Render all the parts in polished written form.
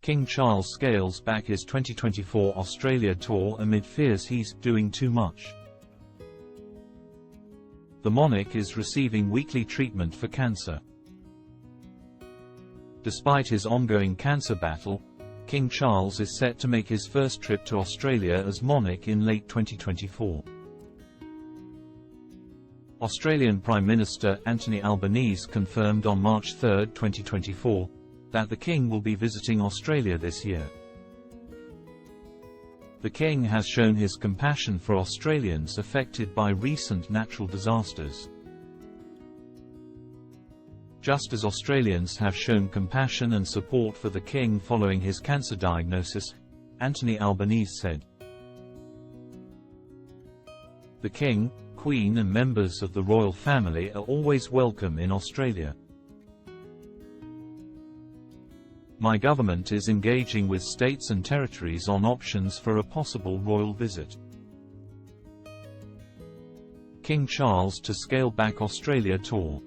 King Charles scales back his 2024 Australia tour amid fears he's doing too much. The monarch is receiving weekly treatment for cancer. Despite his ongoing cancer battle, King Charles is set to make his first trip to Australia as monarch in late 2024. Australian Prime Minister Anthony Albanese confirmed on March 3, 2024, that the King will be visiting Australia this year. The King has shown his compassion for Australians affected by recent natural disasters. Just as Australians have shown compassion and support for the King following his cancer diagnosis, Anthony Albanese said. The King, Queen and members of the royal family are always welcome in Australia. My government is engaging with states and territories on options for a possible royal visit. King Charles to scale back Australia tour.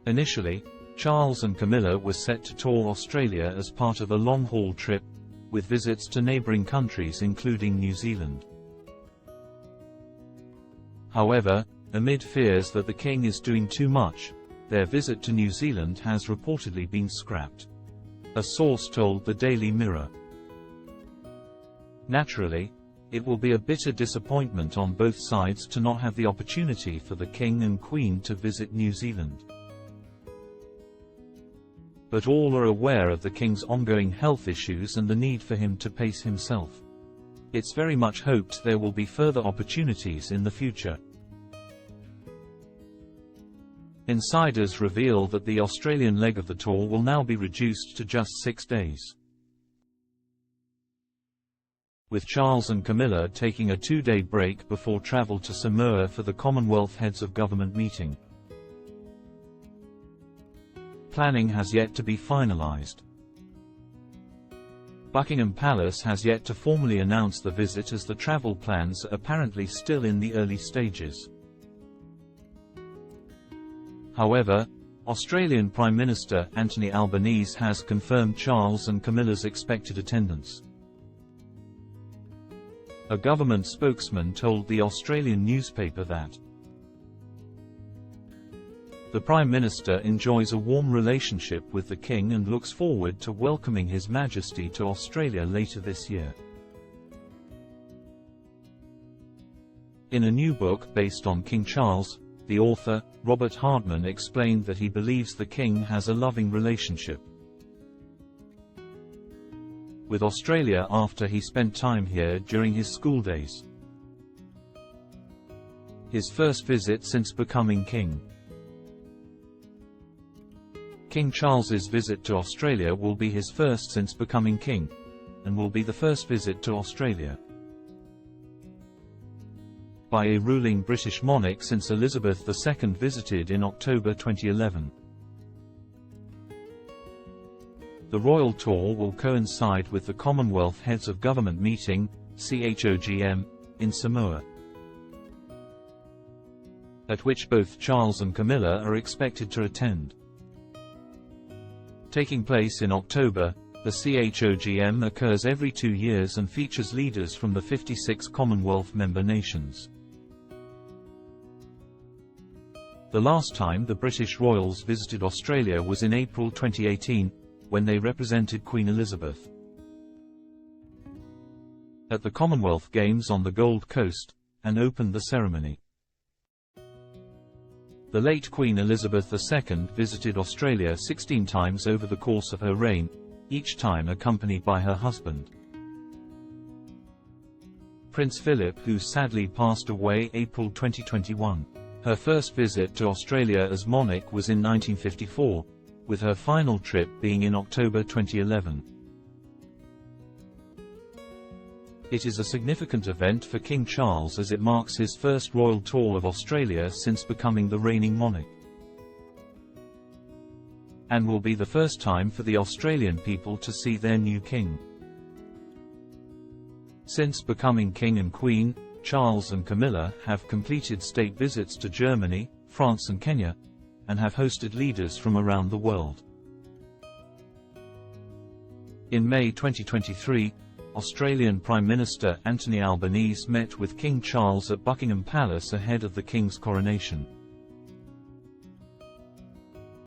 Initially, Charles and Camilla were set to tour Australia as part of a long-haul trip, with visits to neighbouring countries including New Zealand. However, amid fears that the King is doing too much, their visit to New Zealand has reportedly been scrapped. A source told the Daily Mirror. Naturally, it will be a bitter disappointment on both sides to not have the opportunity for the King and Queen to visit New Zealand. But all are aware of the King's ongoing health issues and the need for him to pace himself. It's very much hoped there will be further opportunities in the future. Insiders reveal that the Australian leg of the tour will now be reduced to just 6 days. With Charles and Camilla taking a 2-day break before travel to Samoa for the Commonwealth Heads of Government meeting. Planning has yet to be finalised. Buckingham Palace has yet to formally announce the visit as the travel plans are apparently still in the early stages. However, Australian Prime Minister Anthony Albanese has confirmed Charles and Camilla's expected attendance. A government spokesman told the Australian newspaper that the Prime Minister enjoys a warm relationship with the King and looks forward to welcoming His Majesty to Australia later this year. In a new book based on King Charles, the author, Robert Hartman, explained that he believes the King has a loving relationship with Australia after he spent time here during his school days. His first visit since becoming king. King Charles's visit to Australia will be his first since becoming king, and will be the first visit to Australia by a ruling British monarch since Elizabeth II visited in October 2011. The royal tour will coincide with the Commonwealth Heads of Government meeting, CHOGM, in Samoa, at which both Charles and Camilla are expected to attend. Taking place in October, the CHOGM occurs every 2 years and features leaders from the 56 Commonwealth member nations. The last time the British royals visited Australia was in April 2018, when they represented Queen Elizabeth at the Commonwealth Games on the Gold Coast, and opened the ceremony. The late Queen Elizabeth II visited Australia 16 times over the course of her reign, each time accompanied by her husband, Prince Philip, who sadly passed away April 2021. Her first visit to Australia as monarch was in 1954, with her final trip being in October 2011. It is a significant event for King Charles as it marks his first royal tour of Australia since becoming the reigning monarch, and will be the first time for the Australian people to see their new king. Since becoming king and queen, Charles and Camilla have completed state visits to Germany, France and Kenya, and have hosted leaders from around the world. In May 2023, Australian Prime Minister Anthony Albanese met with King Charles at Buckingham Palace ahead of the King's coronation.